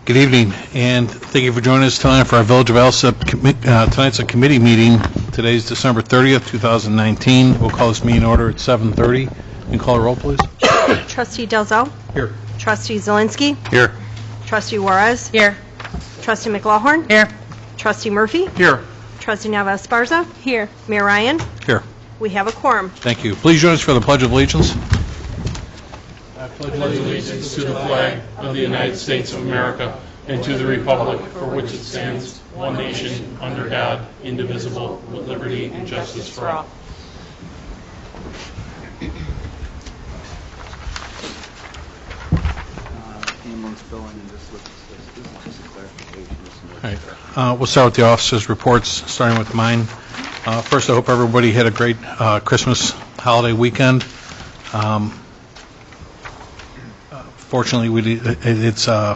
Good evening, and thank you for joining us tonight for our Village of Alsip. Tonight's a committee meeting. Today's December 30th, 2019. We'll call this meeting order at 7:30. You can call a roll, please. Trustee Delzo? Here. Trustee Zielinski? Here. Trustee Juarez? Here. Trustee McLaughlin? Here. Trustee Murphy? Here. Trustee Nava Esparza? Here. Mayor Ryan? Here. We have a quorum. Thank you. Please join us for the Pledge of Allegiance. I pledge allegiance to the flag of the United States of America and to the republic for which it stands, one nation, under God, indivisible, with liberty and justice for all. All right. We'll start with the officers' reports, starting with mine. First, I hope everybody had a great Christmas holiday weekend. Fortunately, it's. I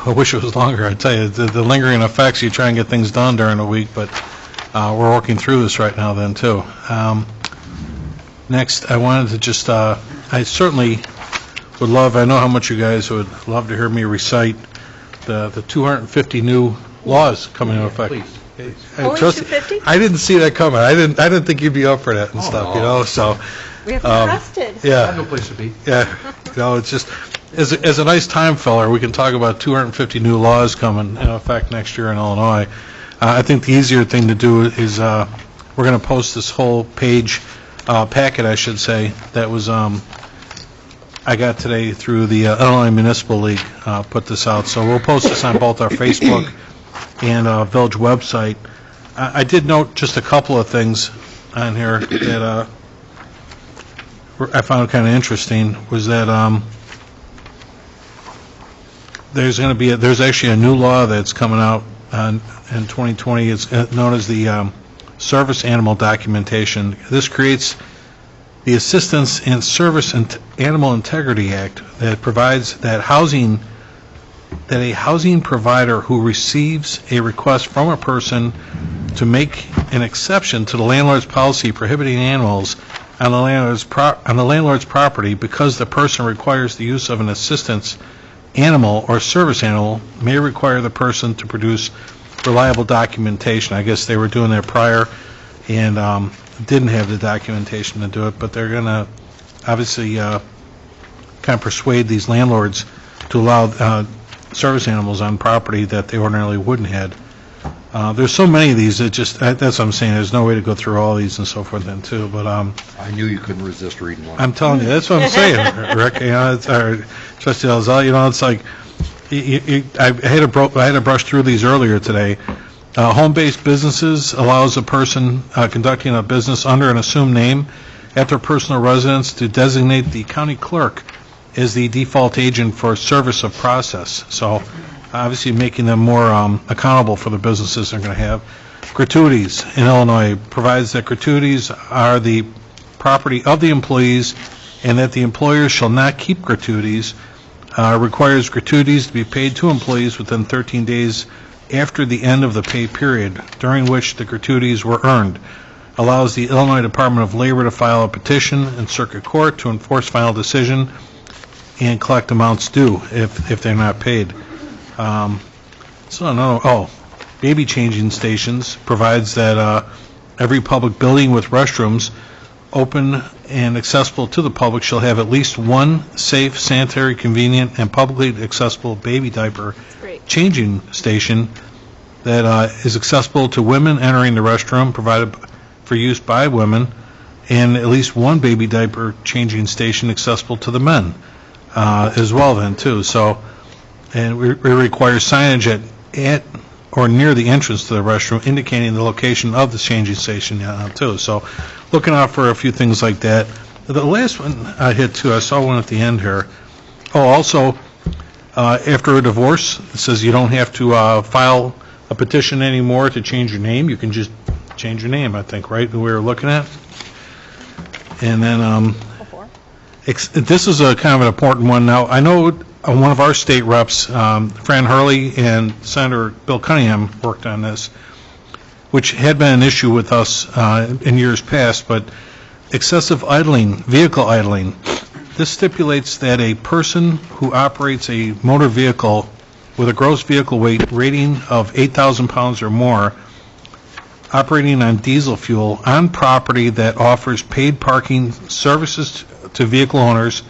wish it was longer. I tell you, the lingering effects. You try and get things done during the week, but we're working through this right now. Then too. Next, I wanted to just. I certainly would love. I know how much you guys would love to hear me recite the 250 new laws coming into effect. Only 250? I didn't see that coming. I didn't think you'd be up for that and stuff. You know, so. We have to be trusted. Yeah. I have no place to be. Yeah, it's just, as a nice time filler, we can talk about 250 new laws coming in effect next year in Illinois. I think the easier thing to do is we're going to post this whole page, packet, I should say, that was, I got today through the Illinois Municipal League, put this out. So we'll post this on both our Facebook and Village website. I did note just a couple of things on here that I found kind of interesting, was that there's actually a new law that's coming out in 2020. It's known as the Service Animal Documentation. This creates the Assistance and Service and Animal Integrity Act that provides that a housing provider who receives a request from a person to make an exception to the landlord's policy prohibiting animals on the landlord's property because the person requires the use of an assistance animal or service animal may require the person to produce reliable documentation. I guess they were doing that prior and didn't have the documentation to do it, but they're going to obviously kind of persuade these landlords to allow service animals on property that they ordinarily wouldn't have. There's so many of these that just, that's what I'm saying, there's no way to go through all these and so forth then too, but I knew you couldn't resist reading one. I'm telling you, that's what I'm saying, Rick. You know, it's our Trustee Elzel, you know, it's like, I had to brush through these earlier today. Home-based businesses allows a person conducting a business under an assumed name at their personal residence to designate the county clerk as the default agent for service of process. So obviously making them more accountable for the businesses they're going to have. Gratuities in Illinois provides that gratuities are the property of the employees and that the employer shall not keep gratuities. Requires gratuities to be paid to employees within 13 days after the end of the pay period during which the gratuities were earned. Allows the Illinois Department of Labor to file a petition in circuit court to enforce final decision and collect amounts due if they're not paid. Baby changing stations provides that every public building with restrooms open and accessible to the public shall have at least one safe, sanitary, convenient, and publicly accessible baby diaper changing station that is accessible to women entering the restroom, provided for use by women, and at least one baby diaper changing station accessible to the men as well then too. So, and we require signage at or near the entrance to the restroom indicating the location of the changing station too. So looking out for a few things like that. The last one I hit too, I saw one at the end here. Also, after a divorce, it says you don't have to file a petition anymore to change your name. You can just change your name, I think, right? We were looking at. And then this is a kind of an important one. Now, I know one of our state reps, Fran Hurley and Senator Bill Cunningham worked on this, which had been an issue with us in years past, but excessive idling, vehicle idling, This stipulates that a person who operates a motor vehicle with a gross vehicle weight rating of 8,000 pounds or more, operating on diesel fuel on property that offers paid parking services to vehicle owners,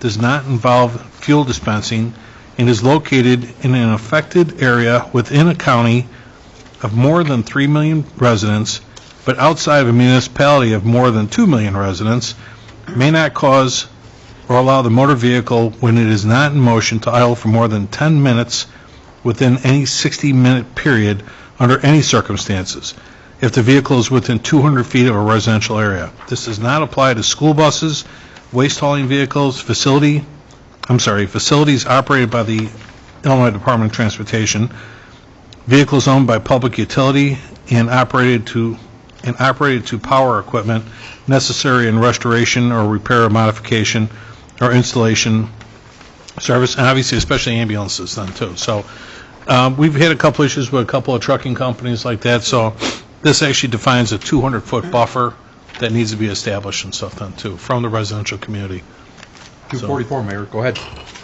does not involve fuel dispensing, and is located in an affected area within a county of more than 3 million residents, but outside of a municipality of more than 2 million residents, may not cause or allow the motor vehicle, when it is not in motion, to idle for more than 10 minutes within any 60-minute period under any circumstances, if the vehicle is within 200 feet of a residential area. This does not apply to school buses, waste hauling vehicles, facilities operated by the Illinois Department of Transportation, vehicles owned by public utility and operated to power equipment necessary in restoration or repair or modification or installation service, and obviously especially ambulances then too. So we've had a couple issues with a couple of trucking companies like that, so this actually defines a 200-foot buffer that needs to be established and stuff then too from the residential community. 244, Mayor, go ahead.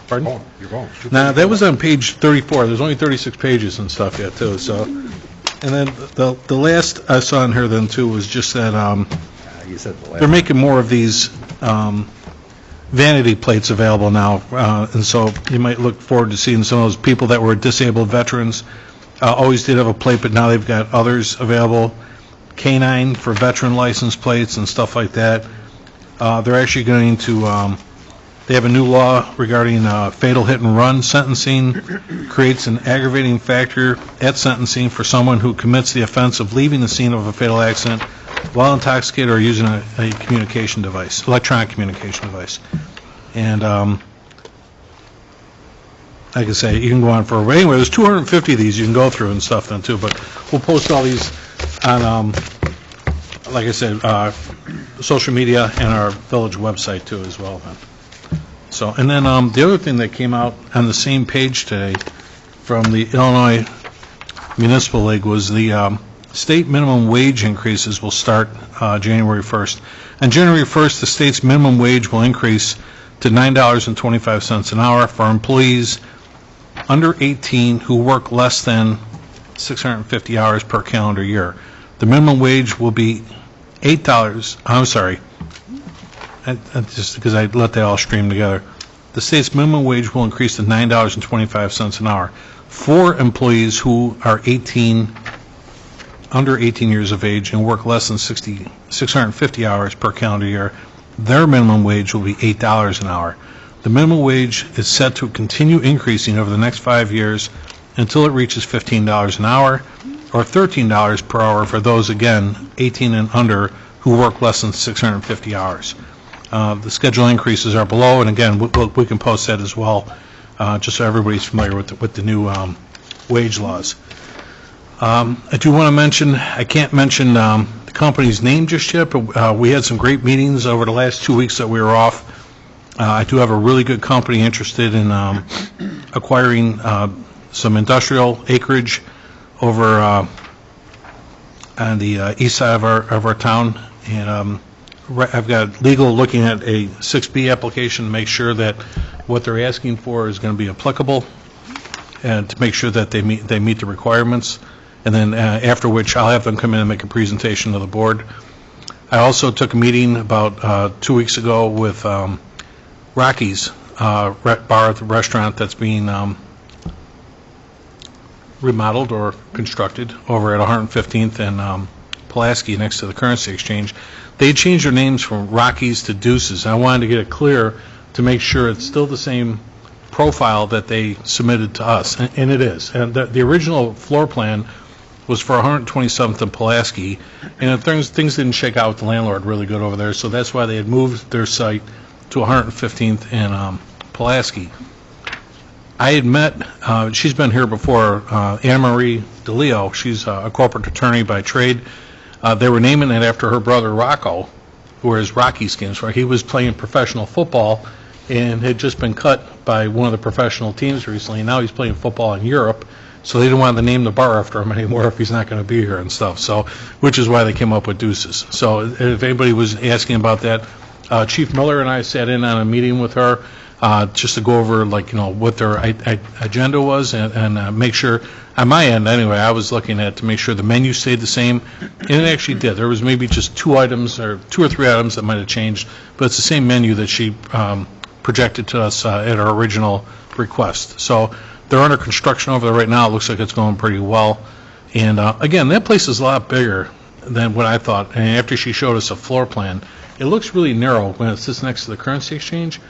Pardon? You're going. Now, that was on page 34. There's only 36 pages and stuff yet too, so. And then the last I saw in here then too was just that You said the last. they're making more of these vanity plates available now, and so you might look forward to seeing some of those people that were disabled veterans. Always did have a plate, but now they've got others available. K-9 for veteran license plates and stuff like that. They're actually going to, they have a new law regarding fatal hit and run sentencing, creates an aggravating factor at sentencing for someone who commits the offense of leaving the scene of a fatal accident while intoxicated or using a communication device, electronic communication device. And like I say, you can go on for, anyway, there's 250 of these you can go through and stuff then too, but we'll post all these on, like I said, social media and our village website too as well then. So, and then the other thing that came out on the same page today from the Illinois Municipal League was the state minimum wage increases will start January 1st. On January 1st, the state's minimum wage will increase to $9.25 an hour for employees under 18 who work less than 650 hours per calendar year. The minimum wage will be $8. I'm sorry. Just because I let that all stream together. The state's minimum wage will increase to $9.25 an hour. For employees who are under 18 years of age and work less than 650 hours per calendar year, their minimum wage will be $8 an hour. The minimum wage is set to continue increasing over the next 5 years until it reaches $15 an hour, or $13 per hour for those, again, 18 and under, who work less than 650 hours. The schedule increases are below, and again, we can post that as well, just so everybody's familiar with the new wage laws. I do want to mention, I can't mention the company's name just yet, but we had some great meetings over the last 2 weeks that we were off. I do have a really good company interested in acquiring some industrial acreage over on the east side of our town, and I've got legal looking at a 6B application to make sure that what they're asking for is going to be applicable, and to make sure that they meet the requirements. And then after which I'll have them come in and make a presentation to the board. I also took a meeting about 2 weeks ago with Rocky's bar at the restaurant that's being remodeled or constructed over at 115th and Pulaski next to the currency exchange. They changed their names from Rocky's to Deuces. I wanted to get it clear to make sure it's still the same profile that they submitted to us, and it is. And the original floor plan was for 127th and Pulaski, and things didn't shake out with the landlord really good over there, so that's why they had moved their site to 115th and Pulaski. I had met, she's been here before, Anna Marie DeLeo. She's a corporate attorney by trade. They were naming it after her brother Rocco, who wears Rocky skins, where he was playing professional football and had just been cut by one of the professional teams recently, and now he's playing football in Europe. So they didn't want to name the bar after him anymore if he's not going to be here and stuff. So, which is why they came up with Deuces. So if anybody was asking about that, Chief Miller and I sat in on a meeting with her just to go over, what their agenda was and make sure, on my end anyway, I was looking at to make sure the menu stayed the same, and it actually did. There was maybe just 2 or 3 items that might have changed, but it's the same menu that she projected to us at our original request. So they're under construction over there right now. It looks like it's going pretty well. And again, that place is a lot bigger than what I thought. And after she showed us a floor plan, it looks really narrow when it sits next to the currency exchange,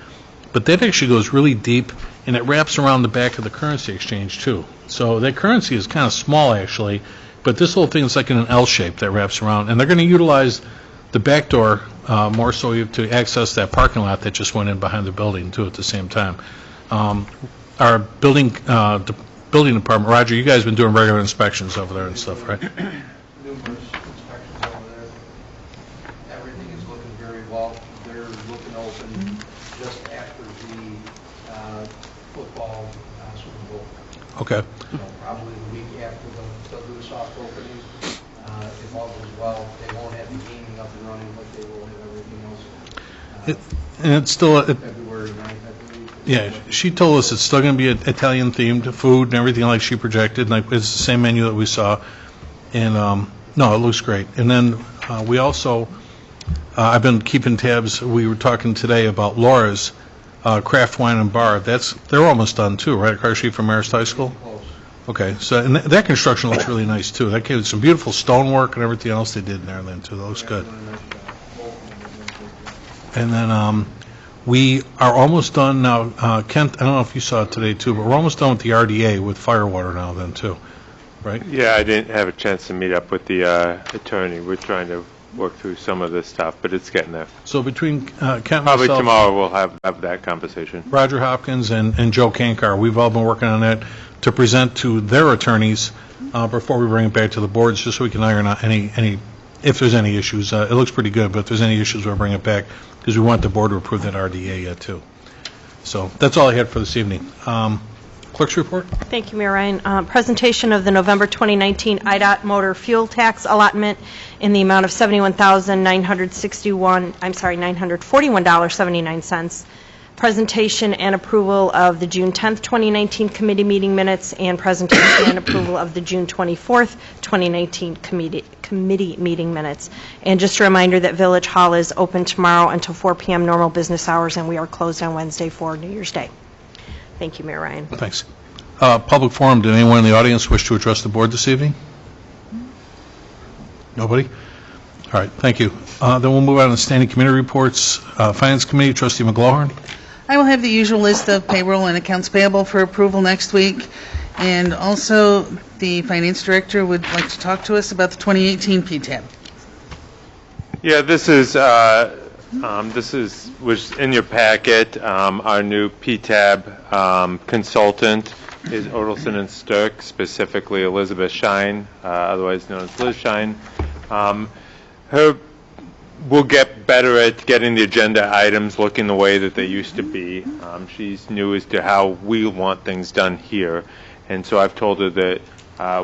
but that actually goes really deep, and it wraps around the back of the currency exchange too. So that currency is kind of small actually, but this whole thing is like in an L shape that wraps around, and they're going to utilize the back door more so to access that parking lot that just went in behind the building too at the same time. Our building department, Roger, you guys have been doing regular inspections over there and stuff, right? Numerous inspections over there. Everything is looking very well. They're looking open just after the football Super Bowl. Okay. So probably the week after they'll do the soft opening. If all goes well, they won't have the gaming up and running, but they will have everything else. And it's still, February 9th, I believe. yeah, she told us it's still going to be Italian-themed food and everything like she projected. Like, it's the same menu that we saw. And, no, it looks great. And then we also, I've been keeping tabs. We were talking today about Laura's Craft Wine and Bar. They're almost done, too, right, across the street from Marist High School? Close. Okay, so and that construction looks really nice, too. That gave some beautiful stonework and everything else they did in there then, too. That looks good. And then we are almost done now. Kent, I don't know if you saw it today, too, but we're almost done with the RDA with Firewater now then, too, right? Yeah, I didn't have a chance to meet up with the attorney. We're trying to work through some of this stuff, but it's getting there. So between Kent and Probably myself, tomorrow we'll have that conversation. Roger Hopkins and Joe Kankar, we've all been working on that to present to their attorneys before we bring it back to the boards, just so we can iron out any if there's any issues. It looks pretty good, but if there's any issues, we'll bring it back, because we want the board to approve that RDA yet, too. So that's all I had for this evening. Clerk's report? Thank you, Mayor Ryan. Presentation of the November 2019 IDOT motor fuel tax allotment in the amount of $941.79. Presentation and approval of the June 10th, 2019 committee meeting minutes, and presentation and approval of the June 24th, 2019 committee meeting minutes. And just a reminder that Village Hall is open tomorrow until 4 p.m. normal business hours, and we are closed on Wednesday for New Year's Day. Thank you, Mayor Ryan. Thanks. Public forum, did anyone in the audience wish to address the board this evening? Nobody? All right, thank you. Then we'll move on to standing committee reports. Finance Committee, Trustee McGlohan. I will have the usual list of payroll and accounts payable for approval next week. And also, the Finance Director would like to talk to us about the 2018 PTAB. Yeah, this was in your packet. Our new PTAB consultant is Odelson and Stirk, specifically Elizabeth Shine, otherwise known as Liz Shine. We'll get better at getting the agenda items looking the way that they used to be. She's new as to how we want things done here. And so I've told her that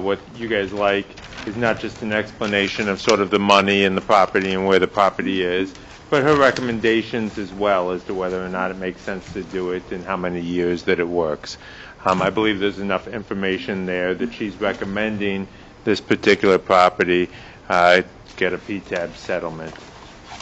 what you guys like is not just an explanation of sort of the money and the property and where the property is, but her recommendations as well as to whether or not it makes sense to do it and how many years that it works. I believe there's enough information there that she's recommending this particular property get a PTAB settlement.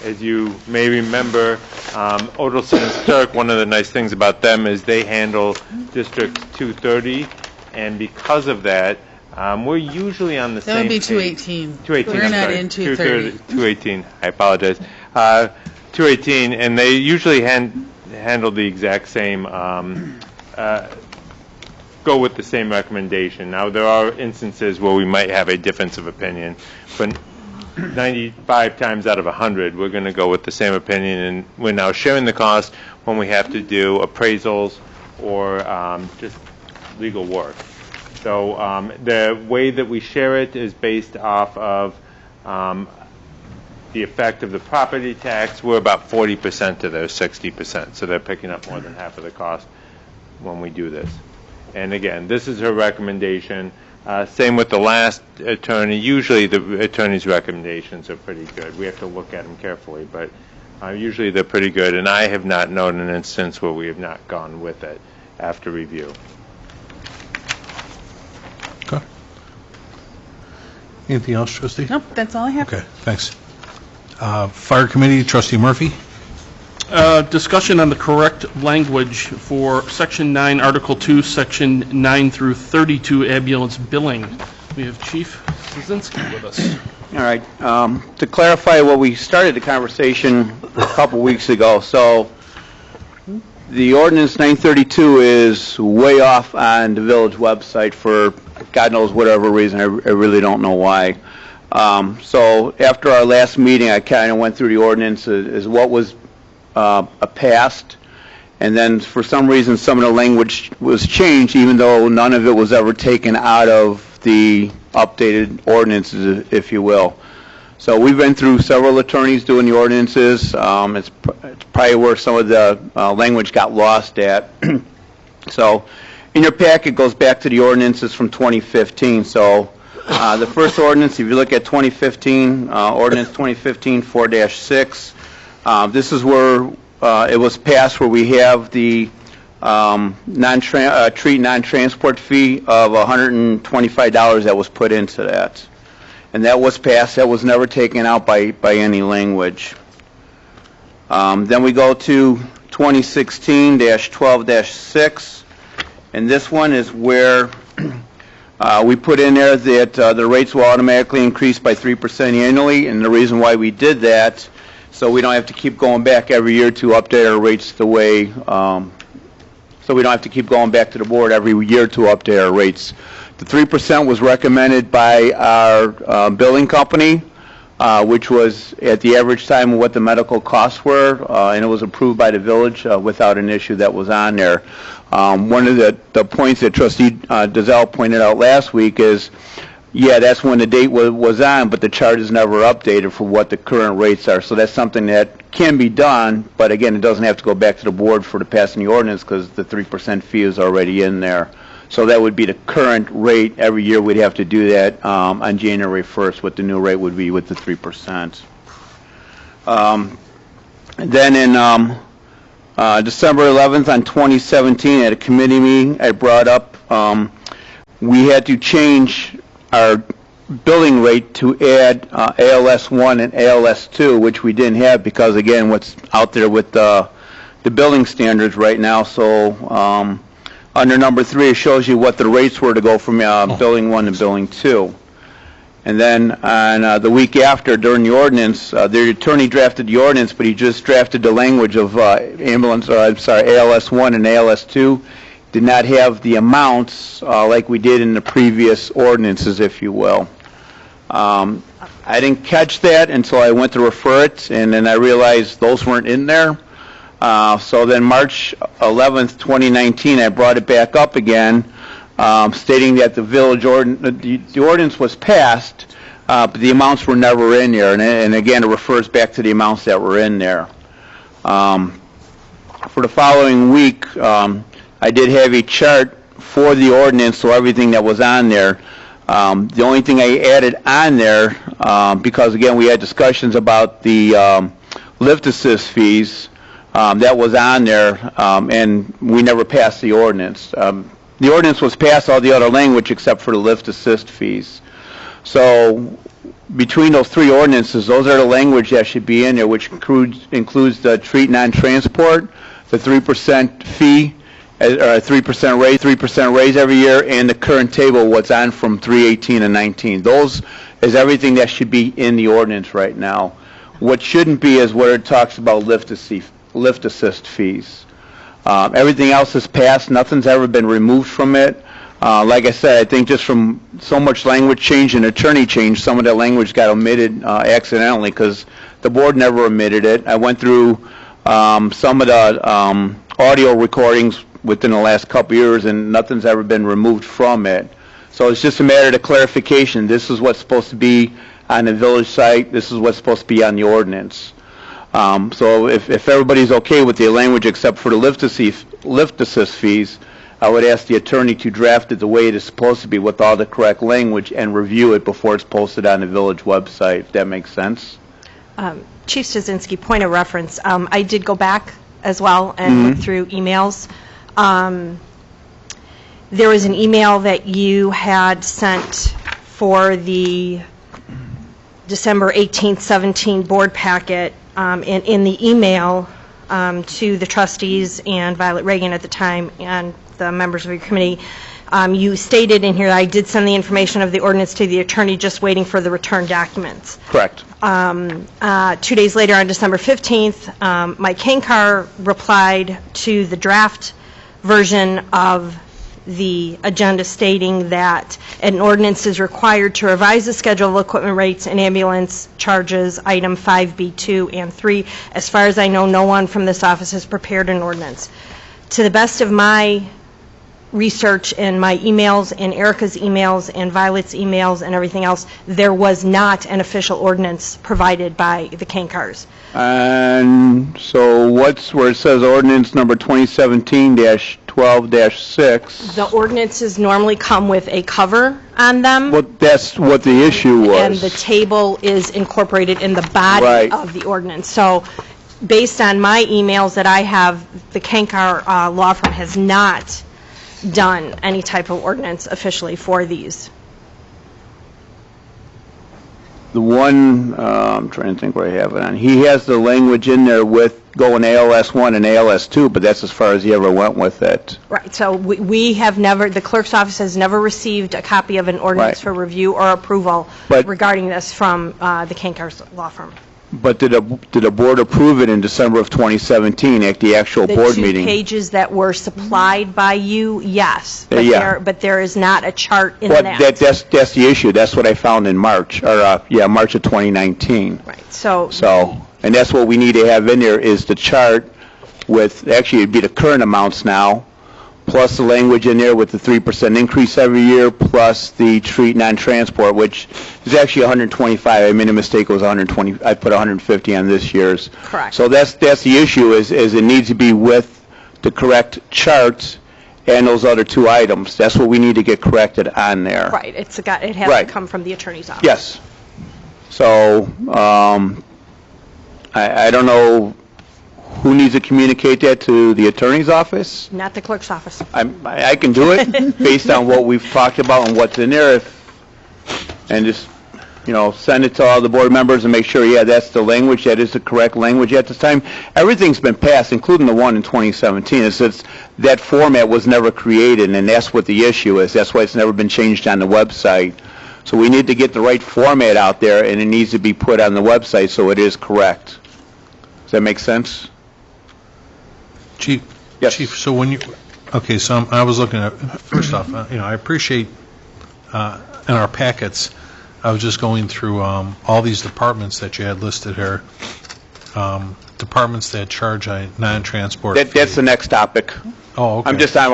As you may remember, Odelson and Stirk, one of the nice things about them is they handle District 230, and because of that, we're usually on the same That would be page. 218. 218, We're I'm not sorry. in 230. 218, I apologize. 218, and they usually handle the exact same, go with the same recommendation. Now, there are instances where we might have a difference of opinion, but 95 times out of 100, we're going to go with the same opinion, and we're now sharing the cost when we have to do appraisals or just legal work. So the way that we share it is based off of the effect of the property tax. We're about 40% to their 60%, so they're picking up more than half of the cost when we do this. And again, this is her recommendation. Same with the last attorney. Usually the attorney's recommendations are pretty good. We have to look at them carefully, but Usually they're pretty good, and I have not known an instance where we have not gone with it after review. Okay. Anything else, trustee? Nope, that's all I have. Okay, thanks. Fire Committee, trustee Murphy? Discussion on the correct language for Section 9, Article 2, Section 9 through 32, ambulance billing. We have Chief Szynski with us. All right. To clarify what we started the conversation a couple weeks ago, so the ordinance 932 is way off on the village website for God knows whatever reason. I really don't know why. So after our last meeting, I kind of went through the ordinance as what was passed, and then for some reason some of the language was changed, even though none of it was ever taken out of the updated ordinances, if you will. So we've been through several attorneys doing the ordinances. It's probably where some of the language got lost at. So in your packet goes back to the ordinances from 2015. So the first ordinance, if you look at 2015, ordinance 2015 4-6, this is where it was passed, where we have the treat non-transport fee of $125 that was put into that. And that was passed. That was never taken out by any language. Then we go to 2016-12-6, and this one is where we put in there that the rates will automatically increase by 3% annually, and the reason why we did that, so we don't have to keep going back every year to update our rates the way, so we don't have to keep going back to the board every year to update our rates. The 3% was recommended by our billing company, which was at the average time of what the medical costs were, and it was approved by the village without an issue that was on there. One of the points that Trustee Dazell pointed out last week is, yeah, that's when the date was on, but the chart is never updated for what the current rates are. So that's something that can be done, but again, it doesn't have to go back to the board for the passing the ordinance because the 3% fee is already in there. So that would be the current rate. Every year we'd have to do that on January 1st, what the new rate would be with the 3%. Then in December 11th on 2017 at a committee meeting, I brought up we had to change our billing rate to add ALS 1 and ALS 2, which we didn't have because, again, what's out there with the billing standards right now. So under number 3, it shows you what the rates were to go from billing 1 to billing 2. And then on the week after, during the ordinance, the attorney drafted the ordinance, but he just drafted the language of ALS 1 and ALS 2. Did not have the amounts like we did in the previous ordinances, if you will. I didn't catch that until I went to refer it, and then I realized those weren't in there. So then March 11th, 2019, I brought it back up again, stating that the village the ordinance was passed, but the amounts were never in there. And again, it refers back to the amounts that were in there. For the following week, I did have a chart for the ordinance, so everything that was on there. The only thing I added on there, because again we had discussions about the lift assist fees, that was on there, and we never passed the ordinance. The ordinance was passed, all the other language except for the lift assist fees. So between those 3 ordinances, those are the language that should be in there, which includes the treat non-transport, the 3% fee, or a 3% raise every year, and the current table, what's on from 318 and 19. Those is everything that should be in the ordinance right now. What shouldn't be is where it talks about lift assist fees. Everything else is passed. Nothing's ever been removed from it. Like I said, I think just from so much language change and attorney change, some of that language got omitted accidentally because the board never omitted it. I went through some of the audio recordings within the last couple years, and nothing's ever been removed from it. So it's just a matter of clarification. This is what's supposed to be on the village site. This is what's supposed to be on the ordinance. So if everybody's okay with the language except for the lift assist fees, I would ask the attorney to draft it the way it is supposed to be with all the correct language and review it before it's posted on the village website, if that makes sense. Chief Stasinski, point of reference, I did go back as well and look through emails. There was an email that you had sent for the December 18th, 17 board packet. In the email to the trustees and Violet Reagan at the time and the members of your committee, you stated in here, I did send the information of the ordinance to the attorney, just waiting for the return documents. Correct. 2 days later, on December 15th, Mike Kankar replied to the draft version of the agenda stating that an ordinance is required to revise the schedule of equipment rates and ambulance charges, item 5B2 and 3. As far as I know, no one from this office has prepared an ordinance. To the best of my research and my emails and Erica's emails and Violet's emails and everything else, there was not an official ordinance provided by the Kankars. And so what's where it says ordinance number 2017-12-6? The ordinances normally come with a cover on them. Well, that's what the issue was. And the table is incorporated in the body Right. of the ordinance. So based on my emails that I have, the Kankar law firm has not done any type of ordinance officially for these. The one, I'm trying to think where I have it on. He has the language in there with going ALS 1 and ALS 2, but that's as far as he ever went with it. Right, so we have never, the clerk's office has never received a copy of an ordinance Right. for review or approval But- regarding this from the Kankar's law firm. But did a board approve it in December of 2017 at the actual board The meeting? 2 pages that were supplied by you, yes. Yeah. But there is not a chart in But that. that's the issue. That's what I found in March, or, March of 2019. Right, so, So, and that's what we need to have in there is the chart with, actually it'd be the current amounts now, plus the language in there with the 3% increase every year, plus the treat non-transport, which is actually 125. I made a mistake, it was 120, I put 150 on this year's. Correct. So that's the issue, is it needs to be with the correct charts and those other 2 items. That's what we need to get corrected on there. right, it has Right. to come from the attorney's office. Yes. So, I don't know who needs to communicate that to the attorney's office. Not the clerk's office. I can do it based on what we've talked about and what's in there, and just, send it to all the board members and make sure, that's the language, that is the correct language at this time. Everything's been passed, including the one in 2017. It's that format was never created, and that's what the issue is. That's why it's never been changed on the website. So we need to get the right format out there, and it needs to be put on the website so it is correct. Does that make sense? Chief? Yes. Chief, so when you, okay, so I was looking at, first off, I appreciate, in our packets, I was just going through all these departments that you had listed here, departments that charge a non-transport fee. That's the next topic. Oh, okay. I'm just on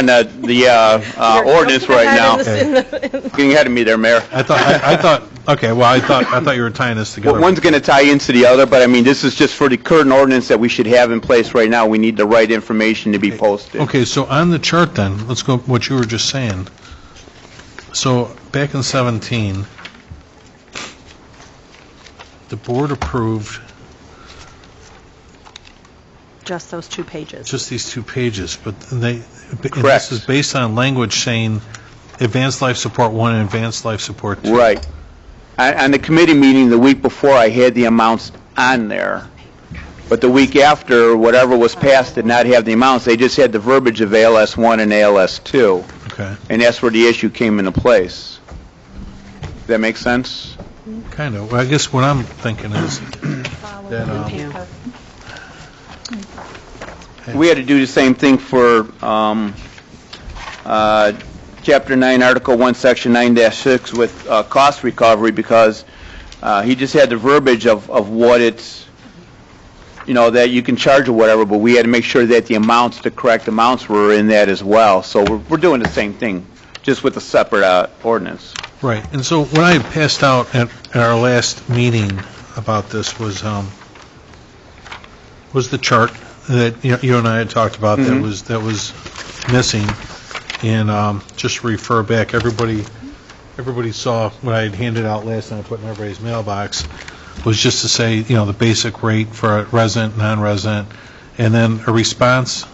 the ordinance right now. Getting ahead of me there, Mayor. I thought, okay, well, I thought you were tying this together. One's going to tie into the other, but I mean, this is just for the current ordinance that we should have in place right now. We need the right information to be posted. Okay, so on the chart then, let's go what you were just saying. So back in 17, the board approved Just those 2 pages. just these 2 pages, but and Correct. this is based on language saying advanced life support 1 and advanced life support 2. Right. On the committee meeting the week before, I had the amounts on there. But the week after, whatever was passed did not have the amounts. They just had the verbiage of ALS 1 and ALS 2. Okay, And that's where the issue came into place. Does that make sense? kind of. Well, I guess what I'm thinking is that, We had to do the same thing for Chapter 9, Article 1, Section 9-6 with cost recovery, because he just had the verbiage of what it's, that you can charge or whatever, but we had to make sure that the correct amounts were in that as well. So we're doing the same thing, just with a separate ordinance. right, and so what I had passed out at our last meeting about this was the chart that you and I had talked about that was missing, and just refer back, everybody saw what I had handed out last time, I put in everybody's mailbox. was just to say, you know, the basic rate for a resident, non-resident, and then a response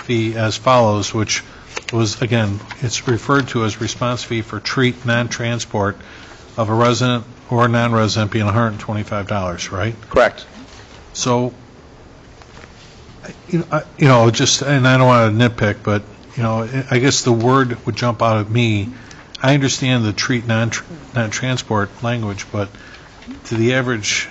fee as follows, which was, again, it's referred to as response fee for treat non-transport of a resident or non-resident being $125, right? Correct. So, you know, just, and I don't want to nitpick, but, you know, I guess the word would jump out at me. I understand the treat non-transport language, but to the average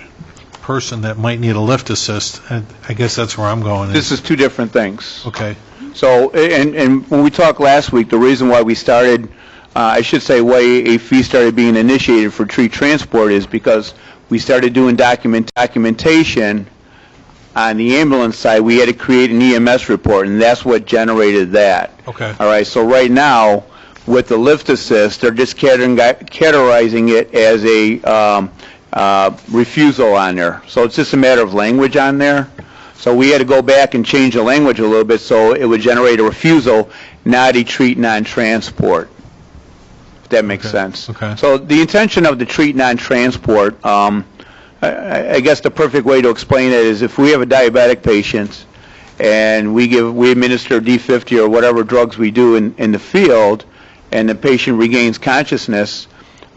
person that might need a lift assist, I guess that's where I'm going. This is two different things. Okay. So, and when we talked last week, the reason why we started, I should say why a fee started being initiated for tree transport is because we started doing documentation on the ambulance side. We had to create an EMS report, and that's what generated that. Okay. All right, so right now, with the lift assist, they're just categorizing it as a refusal on there. So it's just a matter of language on there. So we had to go back and change the language a little bit so it would generate a refusal, not a treat non-transport, if that makes sense. Okay. So the intention of the treat non-transport, I guess the perfect way to explain it is if we have a diabetic patient and we administer D50 or whatever drugs we do in the field, and the patient regains consciousness,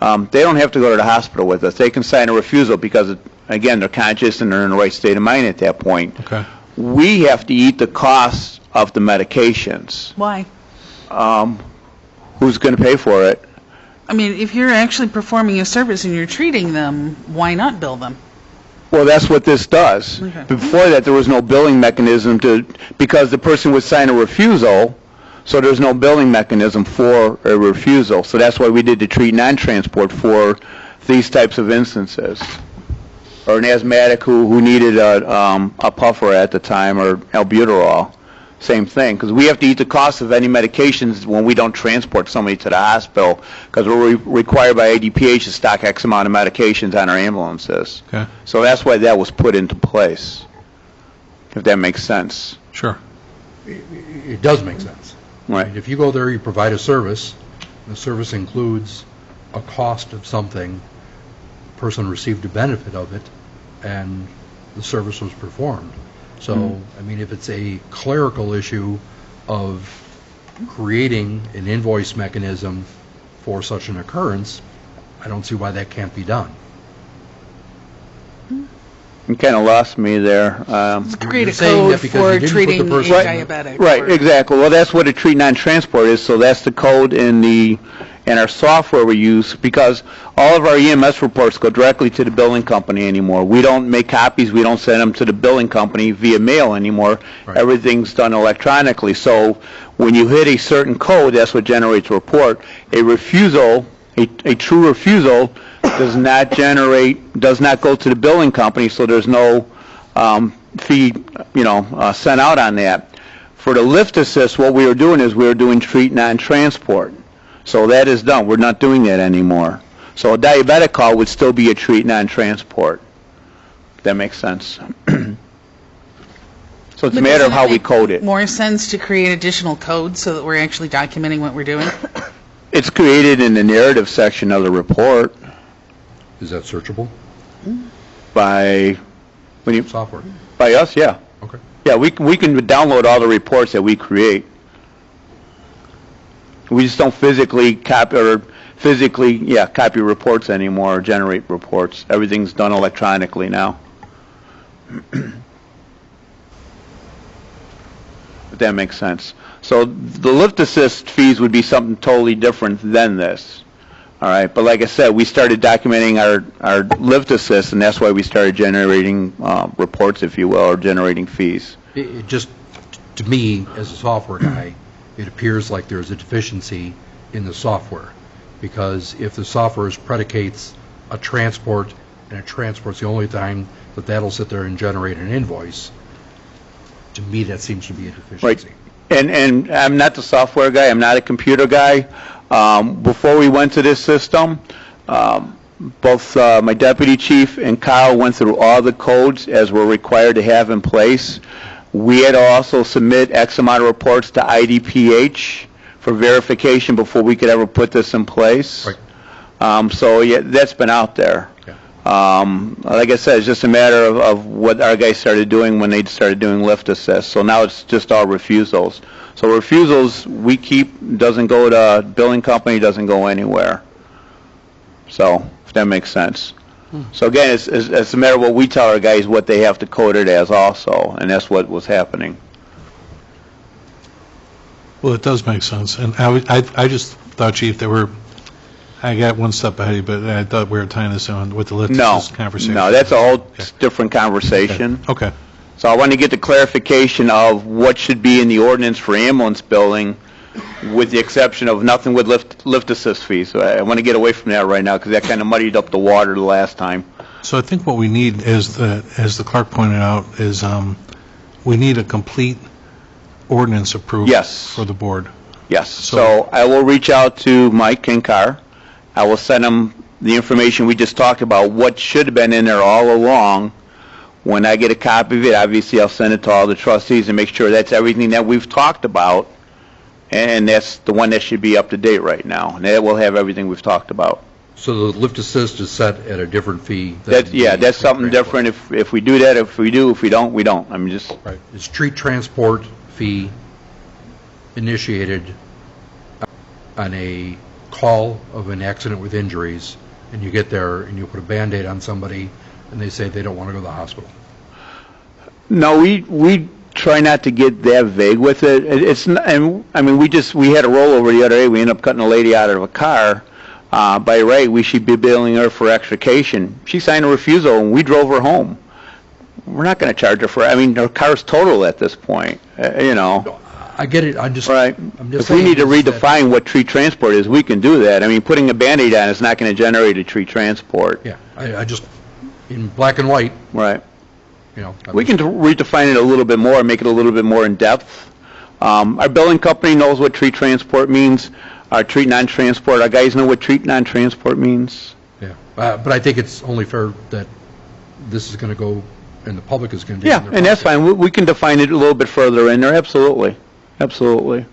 they don't have to go to the hospital with us. They can sign a refusal because, again, they're conscious and they're in the right state of mind at that point. Okay. We have to eat the costs of the medications. Why? Who's going to pay for it? I mean, if you're actually performing a service and you're treating them, why not bill them? Well, that's what this does. Okay. Before that, there was no billing mechanism because the person would sign a refusal, so there's no billing mechanism for a refusal. So that's why we did the treat non-transport for these types of instances. Or an asthmatic who needed a puffer at the time, or albuterol. Same thing, because we have to eat the cost of any medications when we don't transport somebody to the hospital, because we're required by ADPH to stock X amount of medications on our ambulances. Okay. So that's why that was put into place, if that makes sense. Sure. It does make sense. Right. If you go there, you provide a service, the service includes a cost of something, person received a benefit of it, and the service was performed. So, I mean, if it's a clerical issue of creating an invoice mechanism for such an occurrence, I don't see why that can't be done. You kind of lost me there. Create You're a saying code that because for you didn't put treating the a person- diabetic. Right, or- exactly. Well, that's what a treat non-transport is, so that's the code in our software we use, because all of our EMS reports go directly to the billing company anymore. We don't make copies, we don't send them to the billing company via mail anymore. Right. Everything's done electronically. So when you hit a certain code, that's what generates a report. A refusal, a true refusal, does not go to the billing company, so there's no fee, sent out on that. For the lift assist, what we were doing is we were doing treat non-transport. So that is done. We're not doing that anymore. So a diabetic call would still be a treat non-transport. If that makes sense. So it's a But matter of doesn't how we make code it. more sense to create additional codes so that we're actually documenting what we're doing? It's created in the narrative section of the report Is that searchable? by Software. by us, yeah. Okay. Yeah, we can download all the reports that we create. We just don't physically copy reports anymore or generate reports. Everything's done electronically now. If that makes sense. So the lift assist fees would be something totally different than this. All right, but like I said, we started documenting our lift assist, and that's why we started generating reports, if you will, or generating fees. It just, to me, as a software guy, it appears like there's a deficiency in the software. Because if the software predicates a transport, and a transport's the only time that that'll sit there and generate an invoice, to me, that seems to be a deficiency. Right. And I'm not the software guy. I'm not a computer guy. Before we went to this system, both my deputy chief and Kyle went through all the codes as we're required to have in place. We had to also submit X amount of reports to IDPH for verification before we could ever put this in place. Right. So yeah, that's been out there. Okay. Like I said, it's just a matter of what our guys started doing when they started doing lift assist. So now it's just all refusals. So refusals we keep, doesn't go to billing company, doesn't go anywhere. So, if that makes sense. So again, it's a matter of what we tell our guys what they have to code it as also, and that's what was happening. Well, it does make sense, and I just thought, Chief, that I got one step ahead of you, but I thought we were tying this in with the lift assist conversation. No, that's a whole different conversation. Okay. So I want to get the clarification of what should be in the ordinance for ambulance billing, with the exception of nothing with lift assist fees. So I want to get away from that right now, because that kind of muddied up the water the last time. So I think what we need is, as the clerk pointed out, is we need a complete ordinance approved for the board. Yes. So I will reach out to Mike Kinkar. I will send him the information we just talked about, what should have been in there all along. When I get a copy of it, obviously I'll send it to all the trustees and make sure that's everything that we've talked about, and that's the one that should be up to date right now. And that will have everything we've talked about. So the lift assist is set at a different fee? That's something different. If we do that, if we do, if we don't, we don't. I mean, just... Right. Is street transport fee initiated on a call of an accident with injuries, and you get there and you put a Band-Aid on somebody, and they say they don't want to go to the hospital? No, we try not to get that vague with it. It's not, and I mean, we had a rollover the other day. We ended up cutting a lady out of a car. By right, we should be billing her for extrication. She signed a refusal, and we drove her home. We're not going to charge her for. I mean, her car's total at this point. You know. I get it. I'm just right. If we need to redefine what tree transport is, we can do that. I mean, putting a Band-Aid on is not going to generate a tree transport. Yeah, I just, in black and white. Right. You know, we can redefine it a little bit more, make it a little bit more in depth. Our billing company knows what tree transport means. Our treat non-transport, our guys know what treat non-transport means. Yeah, but I think it's only fair that this is going to go, and the public is going to do. Yeah, and that's fine. We can define it a little bit further in there. Absolutely, absolutely.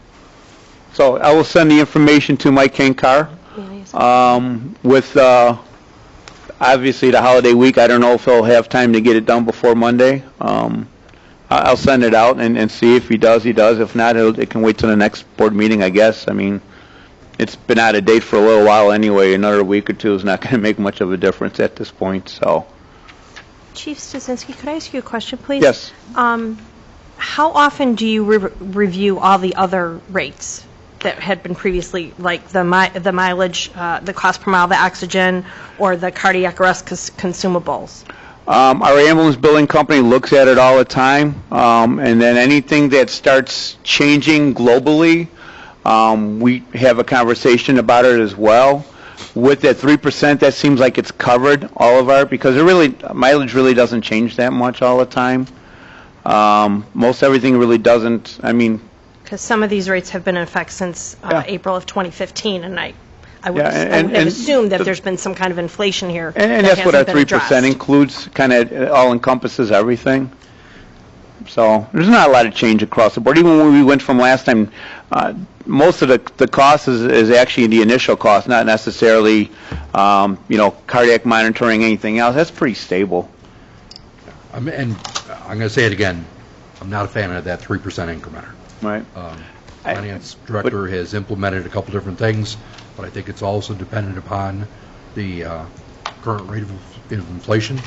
So I will send the information to Mike Kinkar. With obviously the holiday week, I don't know if he'll have time to get it done before Monday. I'll send it out and see if he does, he does. If not, it can wait till the next board meeting, I guess. I mean, it's been out of date for a little while anyway. Another week or two is not going to make much of a difference at this point, so. Chief Stasinski, could I ask you a question, please? Yes. How often do you review all the other rates that had been previously, like the mileage, the cost per mile, the oxygen, or the cardiac arrest consumables? Our ambulance billing company looks at it all the time, and then anything that starts changing globally, we have a conversation about it as well. With that 3%, that seems like it's covered all of our, because mileage really doesn't change that much all the time. Most everything really doesn't. I mean, because some of these rates have been in effect since April of 2015, and I would have assumed that there's been some kind of inflation here. And that's what our 3% includes, kind of all encompasses everything. So there's not a lot of change across the board. Even when we went from last time, most of the cost is actually the initial cost, not necessarily, cardiac monitoring, anything else. That's pretty stable. And I'm going to say it again, I'm not a fan of that 3% incrementer. Right. Finance director has implemented a couple different things, but I think it's also dependent upon the current rate of inflation.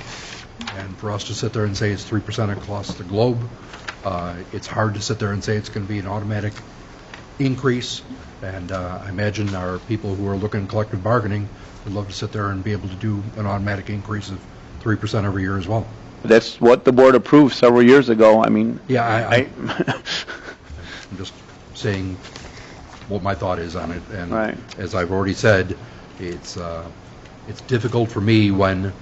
And for us to sit there and say it's 3% across the globe, it's hard to sit there and say it's going to be an automatic increase. And I imagine our people who are looking at collective bargaining would love to sit there and be able to do an automatic increase of 3% every year as well. That's what the board approved several years ago. I mean, yeah, I'm just saying what my thought is on it. And as I've already said, it's difficult for me when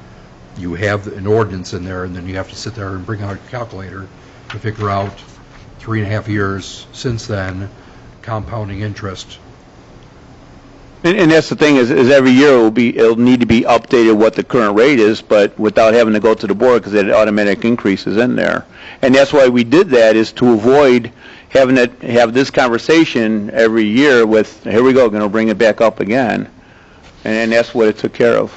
you have an ordinance in there and then you have to sit there and bring out a calculator to figure out 3.5 years since then, compounding interest. And that's the thing is every year it'll need to be updated what the current rate is, but without having to go to the board because it automatic increases in there. And that's why we did that, is to avoid having to have this conversation every year with, here we go, going to bring it back up again. And that's what it took care of.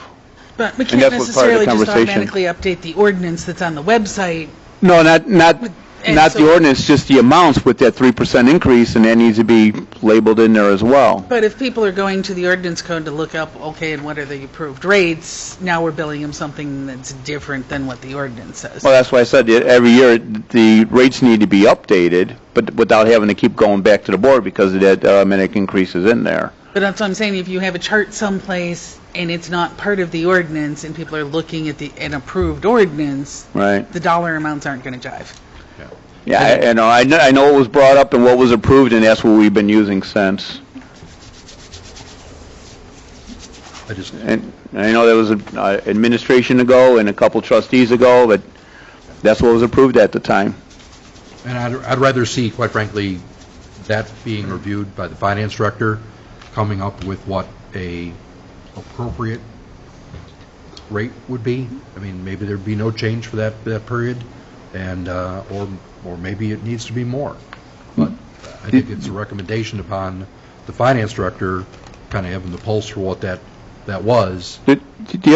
But we And can't that's what part of the necessarily just conversation. automatically update the ordinance that's on the website. No, not And the so- ordinance, just the amounts with that 3% increase, and that needs to be labeled in there as well. But if people are going to the ordinance code to look up, okay, and what are the approved rates, now we're billing them something that's different than what the ordinance says. Well, that's why I said that every year, the rates need to be updated, but without having to keep going back to the board because of that automatic increases in there. But that's what I'm saying, if you have a chart someplace and it's not part of the ordinance and people are looking at an approved ordinance, Right. the dollar amounts aren't going to jive. Yeah, I know it was brought up and what was approved, and that's what we've been using since. And I know there was an administration ago and a couple trustees ago, but that's what was approved at the time. And I'd rather see, quite frankly, that being reviewed by the finance director, coming up with what a appropriate rate would be. I mean, maybe there'd be no change for that period, and, or maybe it needs to be more. But I think it's a recommendation upon the finance director, kind of having the pulse for what that was. The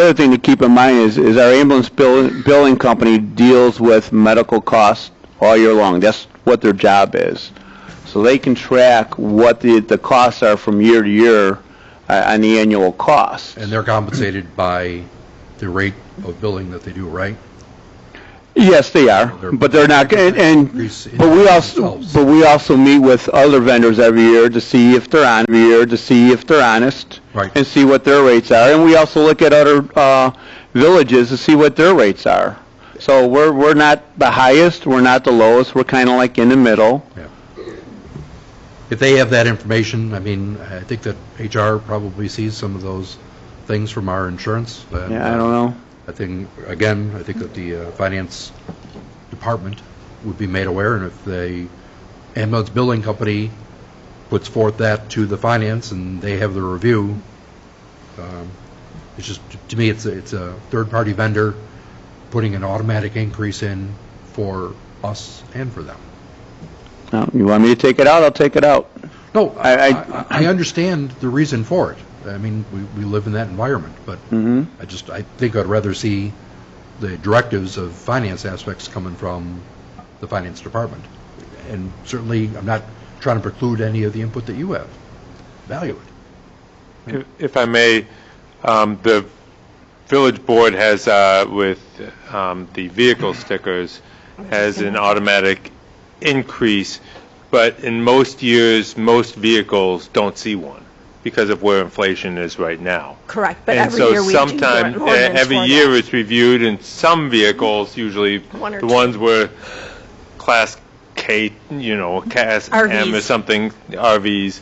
other thing to keep in mind is our ambulance billing company deals with medical costs all year long. That's what their job is. So they can track what the costs are from year to year on the annual costs. And they're compensated by the rate of billing that they do, right? Yes, they are, but they're not, but we also meet with other vendors every year to see if they're honest. Right. And see what their rates are, and we also look at other villages to see what their rates are. So we're not the highest, we're not the lowest, we're kind of like in the middle. Yeah. If they have that information, I mean, I think that HR probably sees some of those things from our insurance. And, Yeah, I don't know. I think that the finance department would be made aware, and if the ambulance billing company puts forth that to the finance and they have the review, it's just, to me, it's a third-party vendor putting an automatic increase in for us and for them. No, you want me to take it out, I'll take it out. No, I understand the reason for it. I mean, we live in that environment, but I think I'd rather see the directives of finance aspects coming from the finance department. And certainly, I'm not trying to preclude any of the input that you have. Value it. If I may, the village board has, with the vehicle stickers, has an automatic increase, but in most years, most vehicles don't see one because of where inflation is right now. Correct, but And every so year we do an sometime, ordinance every for year that. it's reviewed, and some vehicles, usually One or the two. ones where Class K, Class M or RVs. something, RVs,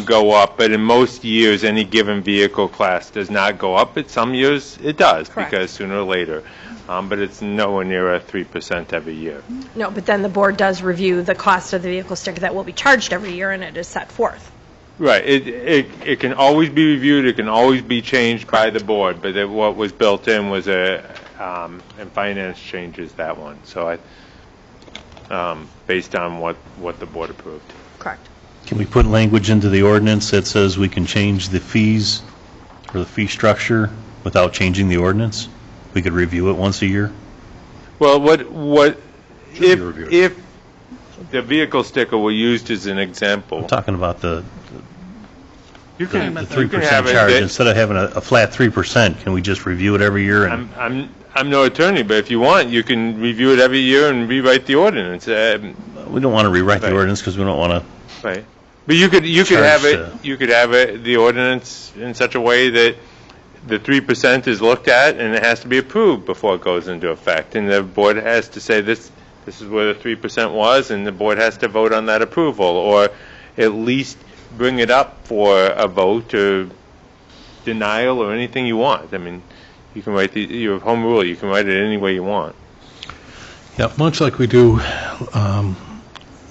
go up, but in most years, any given vehicle class does not go up. But some years, it does, Correct. because sooner or later. But it's nowhere near a 3% every year. No, but then the board does review the cost of the vehicle sticker that will be charged every year, and it is set forth. Right. It can always be reviewed, it can always be changed by the board, but what was built in was and finance changes that one. So based on what the board approved. Correct. Can we put language into the ordinance that says we can change the fees or the fee structure without changing the ordinance? We could review it once a year? Well, be reviewed. if the vehicle sticker were used as an example, I'm talking about the you can 3% have charge. it. Instead of having a flat 3%, can we just review it every year? And I'm no attorney, but if you want, you can review it every year and rewrite the ordinance. we don't want to rewrite the Right. ordinance because we don't want to. Right. But you could have it, the ordinance in such a way that the 3% is looked at and it has to be approved before it goes into effect. And the board has to say this is where the 3% was, and the board has to vote on that approval, or at least bring it up for a vote or denial or anything you want. I mean, you can write your home rule, you can write it any way you want. Yeah, much like we do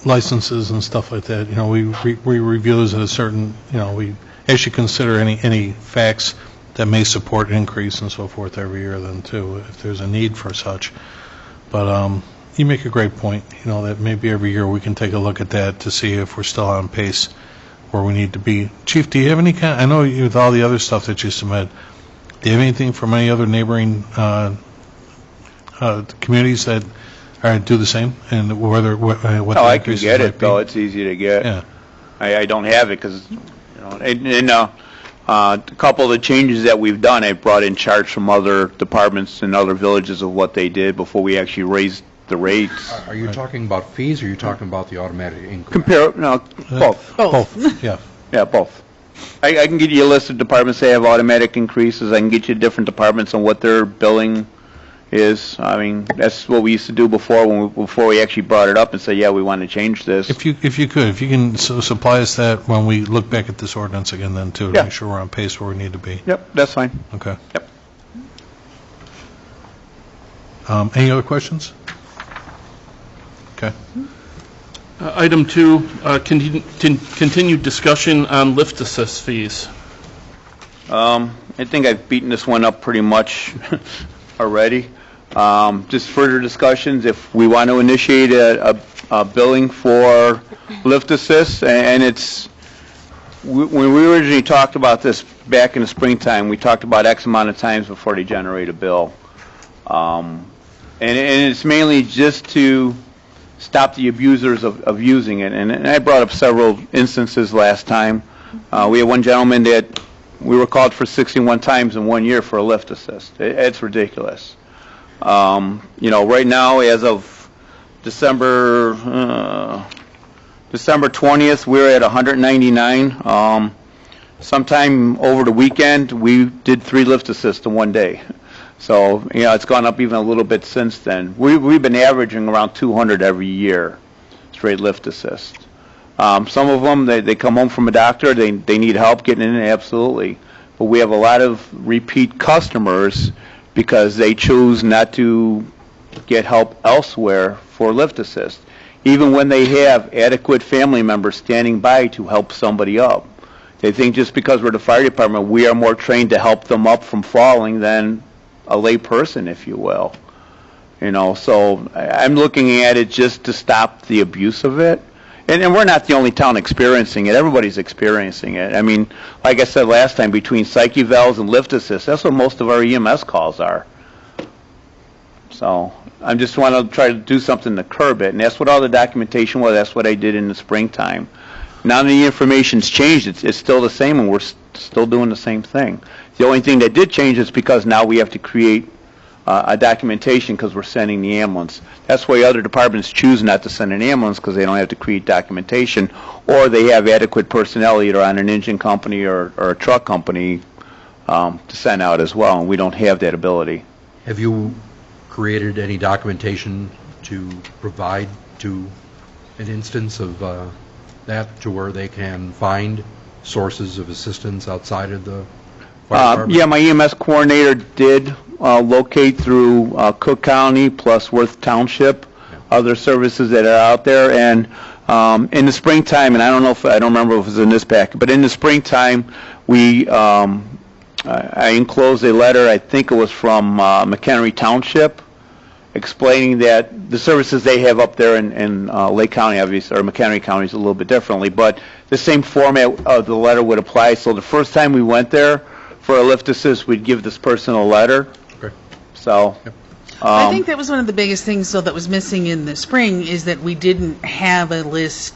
licenses and stuff like that, we review those at a certain, we actually consider any facts that may support increase and so forth every year then too, if there's a need for such. But you make a great point, that maybe every year we can take a look at that to see if we're still on pace where we need to be. Chief, do you have any I know with all the other stuff that you submit, Do you have anything from any other neighboring communities that do the same, and whether what the No, I can increases get might it, be? though. It's easy to get. Yeah. I don't have it because, a couple of the changes that we've done, I brought in charts from other departments and other villages of what they did before we actually raised the rates. Are you talking about fees, or are you talking about the automatic increase? Both. Both, yeah. Yeah, both. I can get you a list of departments that have automatic increases. I can get you different departments on what their billing is. I mean, that's what we used to do before before we actually brought it up and say, yeah, we want to change this. If you can supply us that when we look back at this ordinance again then, too, to Yeah. make sure we're on pace where we need to be. Yep, that's fine. Okay. Yep. Any other questions? Okay. Item 2, continued discussion on lift assist fees. I think I've beaten this one up pretty much already. Just further discussions, if we want to initiate a billing for lift assist, and it's, when we originally talked about this back in the springtime, we talked about X amount of times before they generate a bill. And it's mainly just to stop the abusers of using it. And I brought up several instances last time. We had one gentleman that we were called for 61 times in 1 year for a lift assist. It's ridiculous. Right now, as of December 20th, we're at 199. Sometime over the weekend, we did 3 lift assists in 1 day. So, it's gone up even a little bit since then. We've been averaging around 200 every year, straight lift assist. Some of them, they come home from a doctor, they need help getting in, absolutely. But we have a lot of repeat customers because they choose not to get help elsewhere for lift assist, even when they have adequate family members standing by to help somebody up. They think just because we're the fire department, we are more trained to help them up from falling than a lay person, if you will. So I'm looking at it just to stop the abuse of it. And we're not the only town experiencing it. Everybody's experiencing it. I mean, like I said last time, between psych evals and lift assist, that's what most of our EMS calls are. So I just want to try to do something to curb it, and that's what all the documentation was. That's what I did in the springtime. Now the information's changed. It's still the same, and we're still doing the same thing. The only thing that did change is because now we have to create a documentation because we're sending the ambulance. That's why other departments choose not to send an ambulance, because they don't have to create documentation, or they have adequate personnel either on an engine company or a truck company to send out as well, and we don't have that ability. Have you created any documentation to provide to an instance of that, to where they can find sources of assistance outside of the fire department? Yeah, my EMS coordinator did locate through Cook County plus Worth Township, other services that are out there. And in the springtime, and I don't remember if it was in this packet, but in the springtime, I enclosed a letter, I think it was from McHenry Township, explaining that the services they have up there in Lake County, obviously, or McHenry County is a little bit differently, but the same format of the letter would apply. So the first time we went there for a lift assist, we'd give this person a letter. Okay. So, I think that was one of the biggest things, though, that was missing in the spring, is that we didn't have a list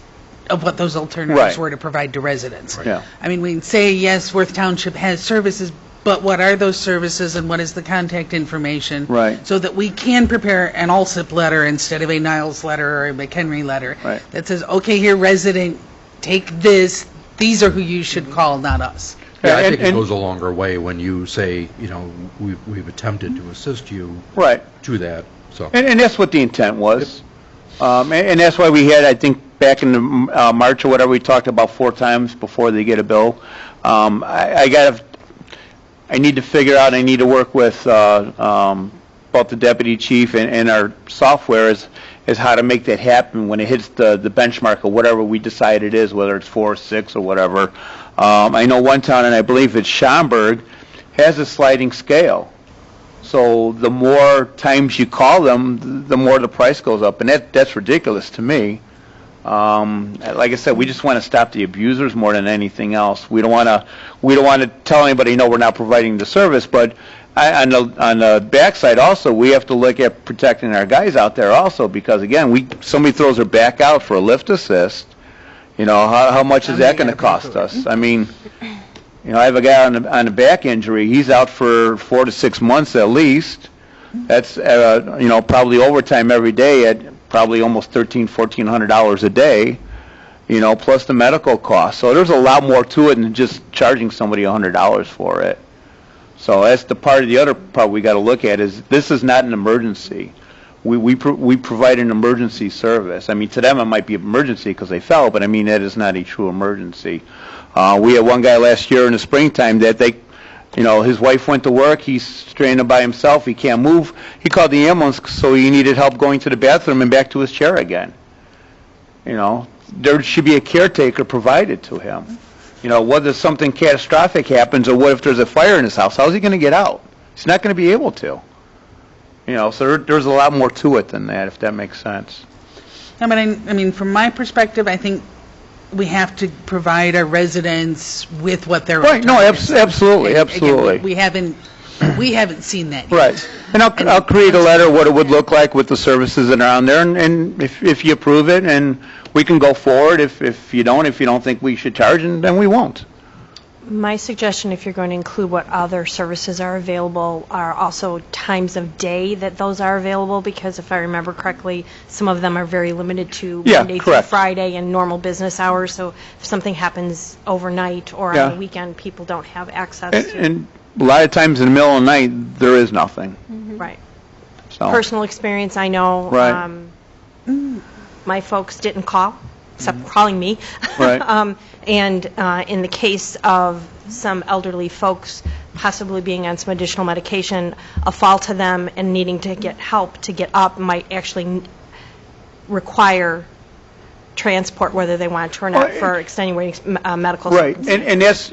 of what those alternatives Right. were to provide to residents. Yeah. I mean, we can say, yes, Worth Township has services, but what are those services and what is the contact information? Right. So that we can prepare an Alsip letter instead of a Niles letter or a McHenry letter. Right. That says, okay, here, resident, take this, these are who you should call, not us. Yeah, I And- think it and- goes a longer way when you say, we've attempted to assist you right. to that, so. And that's what the intent was. And that's why we had, I think, back in the, March or whatever, we talked about 4 times before they get a bill. I need to figure out, I need to work with both the deputy chief and our software is how to make that happen when it hits the benchmark of whatever we decide it is, whether it's 4 or 6 or whatever. I know one town, and I believe it's Schaumburg, has a sliding scale. So the more times you call them, the more the price goes up, and that's ridiculous to me. Like I said, we just want to stop the abusers more than anything else. We don't want to tell anybody, no, we're not providing the service, but on the backside also, we have to look at protecting our guys out there also, because again, somebody throws their back out for a lift assist, how much is that going to cost us? I mean, I have a guy on a back injury. He's out for 4 to 6 months at least. That's probably overtime every day at probably almost $1,400 a day, plus the medical costs. So there's a lot more to it than just charging somebody $100 for it. So that's the other part we got to look at is this is not an emergency. We provide an emergency service. I mean, to them it might be an emergency because they fell, but I mean that is not a true emergency. We had one guy last year in the springtime that his wife went to work. He's stranded by himself. He can't move. He called the ambulance, so he needed help going to the bathroom and back to his chair again. There should be a caretaker provided to him. Whether something catastrophic happens or what if there's a fire in his house, how's he going to get out? He's not going to be able to. So there's a lot more to it than that, if that makes sense. I mean, from my perspective, I think we have to provide our residents with what they're right. No, absolutely. Again, we haven't seen that yet. Right. And I'll create a letter what it would look like with the services that are on there, and if you approve it, and we can go forward. If you don't think we should charge, then we won't. My suggestion, if you're going to include what other services are available, are also times of day that those are available, because if I remember correctly, some of them are very limited to Monday through Friday and normal business hours, so if something happens overnight or on the weekend, people don't have access to. And a lot of times in the middle of the night, there is nothing. Mm-hmm. Right. So. Personal experience, I know. Right. My folks didn't call, except calling me. Right. And in the case of some elderly folks possibly being on some additional medication, a fall to them and needing to get help to get up might actually require transport, whether they want to or not, for extenuating medical circumstances. Right, and that's,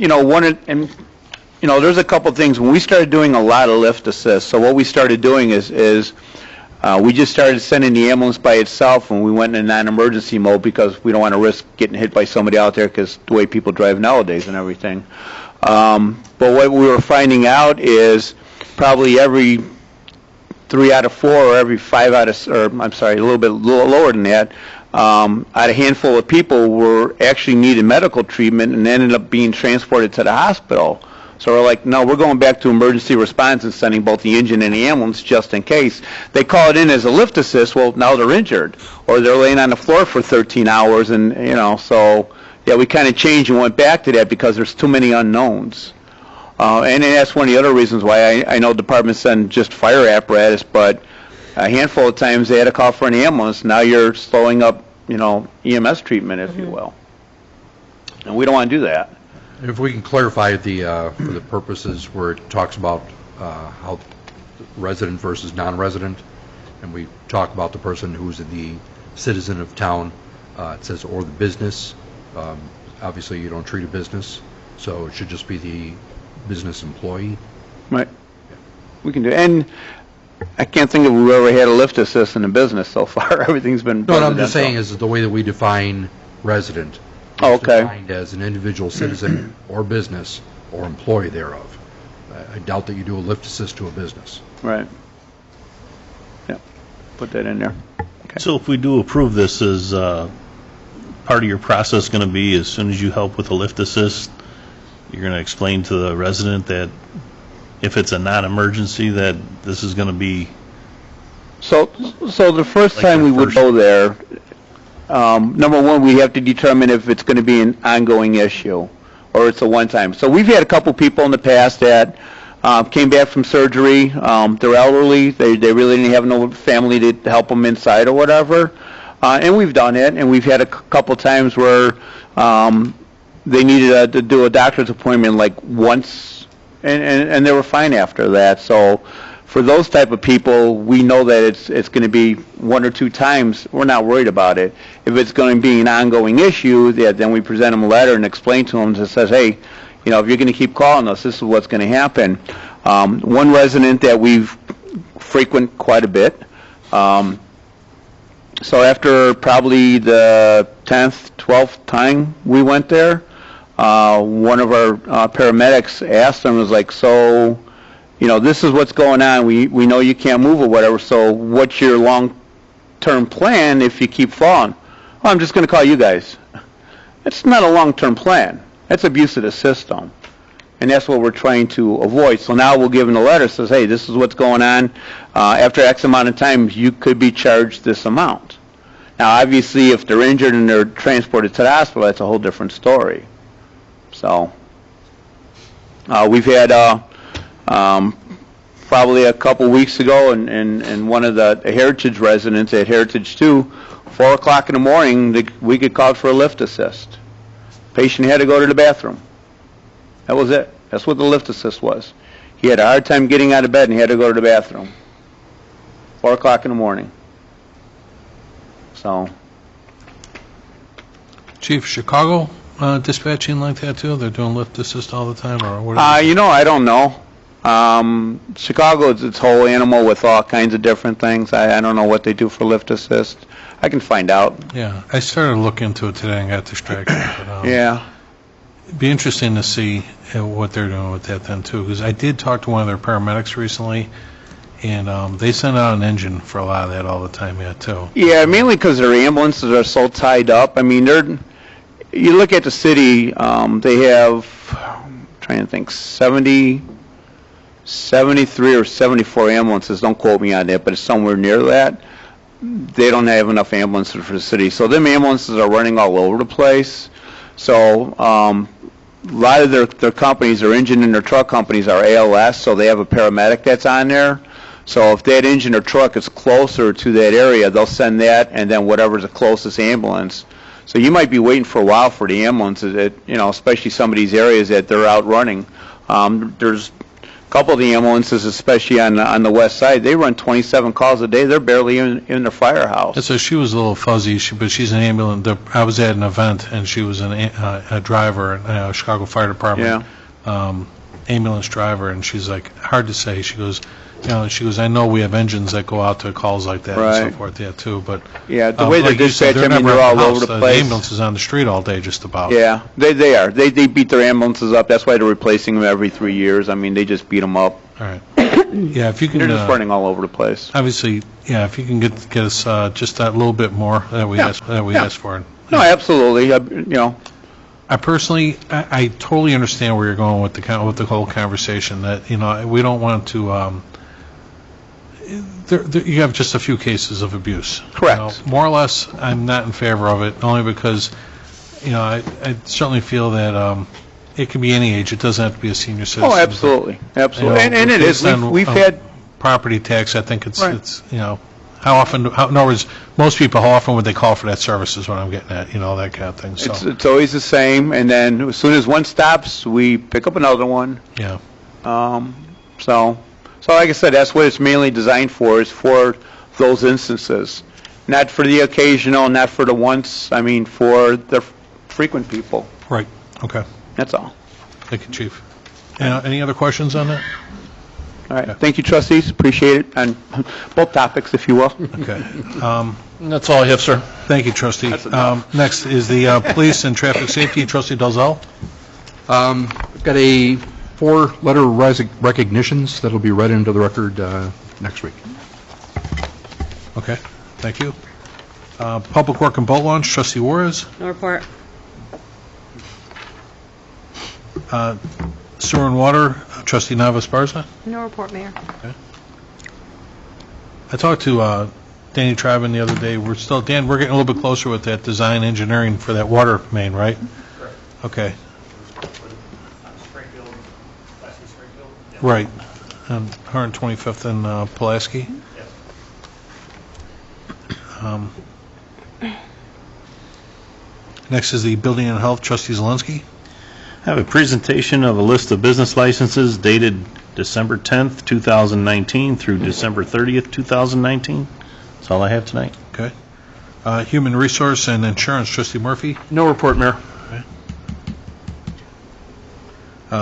there's a couple things. When we started doing a lot of lift assist, so what we started doing is we just started sending the ambulance by itself when we went in non-emergency mode, because we don't want to risk getting hit by somebody out there, because the way people drive nowadays and everything. But what we were finding out is probably every 3 out of 4 or every 5 out of, or I'm sorry, a little bit lower than that, out a handful of people were actually needed medical treatment and ended up being transported to the hospital. So we're like, no, we're going back to emergency response and sending both the engine and the ambulance just in case. They call it in as a lift assist. Well, now they're injured, or they're laying on the floor for 13 hours, and so yeah, we kind of changed and went back to that because there's too many unknowns. And that's one of the other reasons why I know departments send just fire apparatus, but a handful of times they had to call for an ambulance. Now you're slowing up, EMS treatment, if you will, and we don't want to do that. If we can clarify for the purposes where it talks about how resident versus non-resident, and we talk about the person who's the citizen of town, it says, or the business. Obviously, you don't treat a business, so it should just be the business employee. Right. We can do it. And I can't think of we ever had a lift assist in a business so far. Everything's been No, what I'm just saying is the way that we define resident. Oh, okay. Defined as an individual citizen or business or employee thereof. I doubt that you do a lift assist to a business. Right. Yeah. Put that in there. Okay. So if we do approve this, is part of your process going to be, as soon as you help with a lift assist, you're going to explain to the resident that if it's a non-emergency, that this is going to be... So the first time we would go there, number one, we have to determine if it's going to be an ongoing issue or it's a one-time. So we've had a couple people in the past that came back from surgery. They're elderly. They really didn't have no family to help them inside or whatever. And we've done it. And we've had a couple times where they needed to do a doctor's appointment like once, and they were fine after that. So for those type of people, we know that it's going to be 1 or 2 times. We're not worried about it. If it's going to be an ongoing issue, then we present them a letter and explain to them that says, hey, if you're going to keep calling us, this is what's going to happen. One resident that we've frequent quite a bit, So after probably the 10th, 12th time we went there, one of our paramedics asked them, was like, so, you know, this is what's going on. We know you can't move or whatever, so what's your long-term plan if you keep falling? Well, I'm just going to call you guys. That's not a long-term plan. That's abuse of the system. And that's what we're trying to avoid. So now we'll give them a letter that says, hey, this is what's going on. After X amount of time, you could be charged this amount. Now, obviously, if they're injured and they're transported to the hospital, that's a whole different story. So we've had probably a couple weeks ago, and one of the Heritage residents at Heritage 2, 4 o'clock in the morning, we get called for a lift assist. Patient had to go to the bathroom. That was it. That's what the lift assist was. He had a hard time getting out of bed, and he had to go to the bathroom. 4 o'clock in the morning. So. Chief, Chicago dispatching like that too? They're doing lift assist all the time, or what? You know, I don't know. Chicago is its whole animal with all kinds of different things. I don't know what they do for lift assist. I can find out. Yeah, I started to look into it today and got distracted. But, Yeah. It'd be interesting to see what they're doing with that then too, because I did talk to one of their paramedics recently, and they send out an engine for a lot of that all the time, too. Yeah, mainly because their ambulances are so tied up. I mean, you look at the city, they have, I'm trying to think, 73 or 74 ambulances. Don't quote me on that, but it's somewhere near that. They don't have enough ambulances for the city. So them ambulances are running all over the place. So a lot of their companies, their engine and their truck companies are ALS, so they have a paramedic that's on there. So if that engine or truck is closer to that area, they'll send that, and then whatever's the closest ambulance. So you might be waiting for a while for the ambulances, especially some of these areas that they're out running. There's a couple of the ambulances, especially on the west side, they run 27 calls a day. They're barely in the firehouse. So she was a little fuzzy, but she's an ambulance. I was at an event, and she was a driver in Chicago Fire Department. Ambulance driver, and she's like, hard to say. She goes, I know we have engines that go out to calls like that and so forth, too, but... Yeah, the way like they dispatch, they're they're all over the The place. ambulance is on the street all day, just about. Yeah, they are. They beat their ambulances up. That's why they're replacing them every 3 years. I mean, they just beat them up. All right. Yeah, if you can... They're just running all over the place. Obviously, yeah, if you can get us just that little bit more that we asked for. No, absolutely. I personally, I totally understand where you're going with the whole conversation. That we don't want to. You have just a few cases of abuse. Correct. More or less, I'm not in favor of it, only because, I certainly feel that it can be any age. It doesn't have to be a senior citizen. Oh, absolutely, absolutely, and it is. We've had property tax. I think it's how often. In other words, most people, how often would they call for that service is what I'm getting at. That kind of thing. So it's always the same, and then as soon as one stops, we pick up another one. Yeah. So like I said, that's what it's mainly designed for, is for those instances. Not for the occasional, not for the once, I mean for the frequent people. Right, okay. That's all. Thank you, Chief. Any other questions on that? All right, thank you, trustees, appreciate it, on both topics, if you will. Okay. That's all I have, sir. Thank you, Trustee. Next is the Police and Traffic Safety, Trustee Dalzell. I've got 4 letter recognitions that'll be read into the record next week. Okay, thank you. Public Work and Boat Launch, Trustee Juarez. No report. Sewer and Water, Trustee Navas-Barza. No report, Mayor. Okay. I talked to Danny Tribin the other day. We're getting a little bit closer with that design engineering for that water main, right? Correct. Okay. Springfield, West Springfield. Yeah. Right. On 125th and Pulaski. Yes. Next is the Building and Health, Trustee Zelinski. I have a presentation of a list of business licenses dated December 10th, 2019 through December 30th, 2019. That's all I have tonight. Okay. Human Resource and Insurance, Trustee Murphy. No report, Mayor.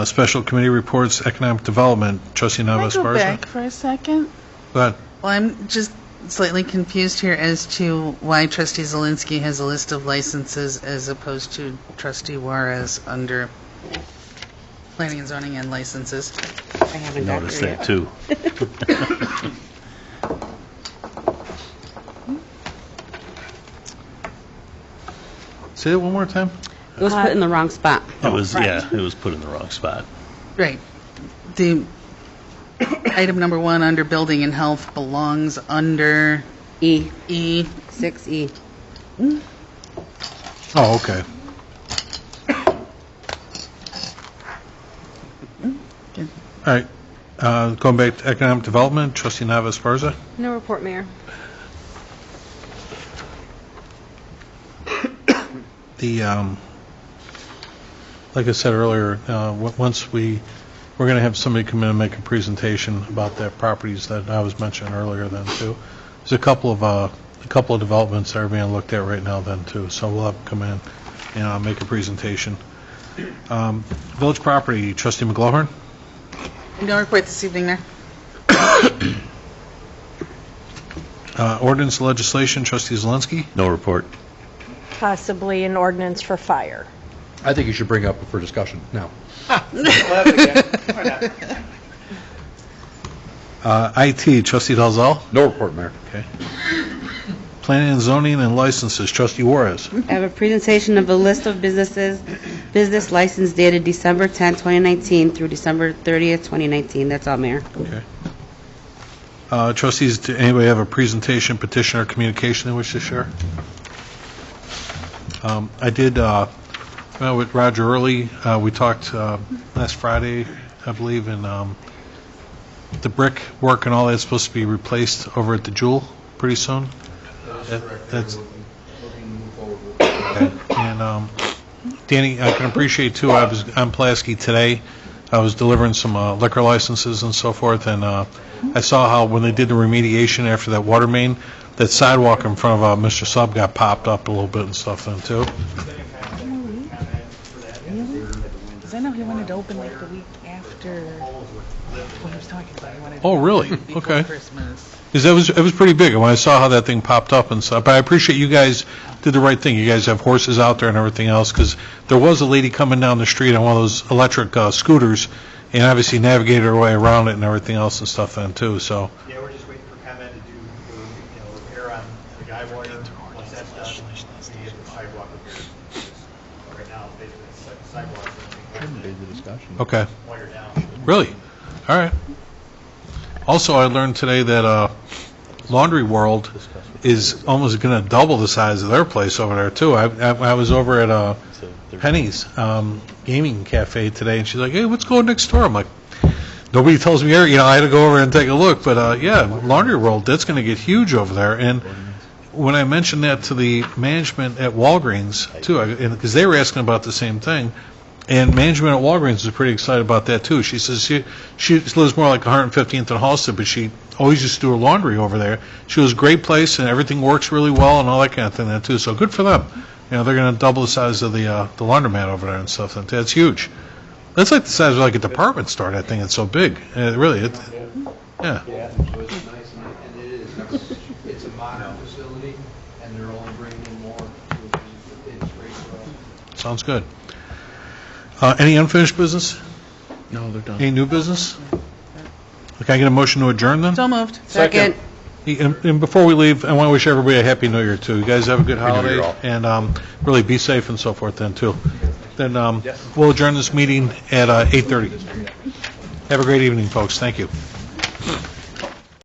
Special Committee Reports, Economic Development, Trustee Can I go Navas-Barza. back for a second? Go ahead. Well, I'm just slightly confused here as to why trustee Zelinski has a list of licenses as opposed to trustee Juarez under planning and zoning and licenses. I haven't got Noticed there that, yet. too. Say it one more time? It was put in the wrong spot. It was, yeah, it was put in the wrong spot. Right. The item number 1 under building and health belongs under E, E. 6E. Oh, okay. All right, going back to economic development, trustee Navas Garza. No report, Mayor. Like I said earlier, once we're going to have somebody come in and make a presentation about the properties that I was mentioning earlier then too. There's a couple of developments that are being looked at right now then too, so we'll have them come in and make a presentation. Village property, trustee McGlohern. No report this evening, Mayor. Ordinance legislation, trustee Zelinski. No report. Possibly an ordinance for fire. I think you should bring up for discussion now. IT, trustee Dalzell. No report, Mayor. Okay. Planning and zoning and licenses, trustee Juarez. I have a presentation of a list of business license dated December 10, 2019 through December 30th, 2019. That's all, Mayor. Okay. Trustees, do anybody have a presentation, petition, or communication they wish to share? I did, with Roger Early, we talked last Friday, I believe, and the brick work and all that's supposed to be replaced over at the Jewel pretty soon. That's looking to move forward with it. okay. And Danny, I can appreciate too, I was on Pulaski today. I was delivering some liquor licenses and so forth, and I saw how when they did the remediation after that water main, that sidewalk in front of Mr. Sub got popped up a little bit and stuff then too. Because I know he wanted to open like the week after what he was talking about. He wanted Oh, to really? open before Okay. Christmas. Because it was pretty big, and when I saw how that thing popped up and stuff, but I appreciate you guys did the right thing. You guys have horses out there and everything else, because there was a lady coming down the street on one of those electric scooters, and obviously navigated her way around it and everything else and stuff then too, so. Yeah, we're just waiting for comment to do, repair on the guy wire. Once that's done, we get the sidewalk repaired. Right now, basically, the sidewalk is Okay. wired down. Really? All right. Also, I learned today that Laundry World is almost going to double the size of their place over there, too. I was over at Penny's gaming cafe today, and she's like, hey, what's going next door? I'm like, nobody tells me, I had to go over and take a look. But, yeah, Laundry World, that's going to get huge over there. And when I mentioned that to the management at Walgreens, too, because they were asking about the same thing, and management at Walgreens is pretty excited about that, too. She says she lives more like 115th and Halsted, but she always used to do her laundry over there. She goes, great place, and everything works really well and all that kind of thing, too. So good for them. They're going to double the size of the laundromat over there and stuff. And that's huge. That's like the size of like a department store, that thing. It's so big. Really, yeah. Yeah, so it's nice, and it is. It's a modern facility, and they're only bringing in more, which is great for us. Sounds good. Any unfinished business? No, they're done. Any new business? Can I get a motion to adjourn then? So moved. Second. And before we leave, I want to wish everybody a Happy New Year, too. You guys have a good Happy New holiday, Year all. and really be safe and so forth then, too. Then we'll adjourn this meeting at 8:30. Have a great evening, folks. Thank you.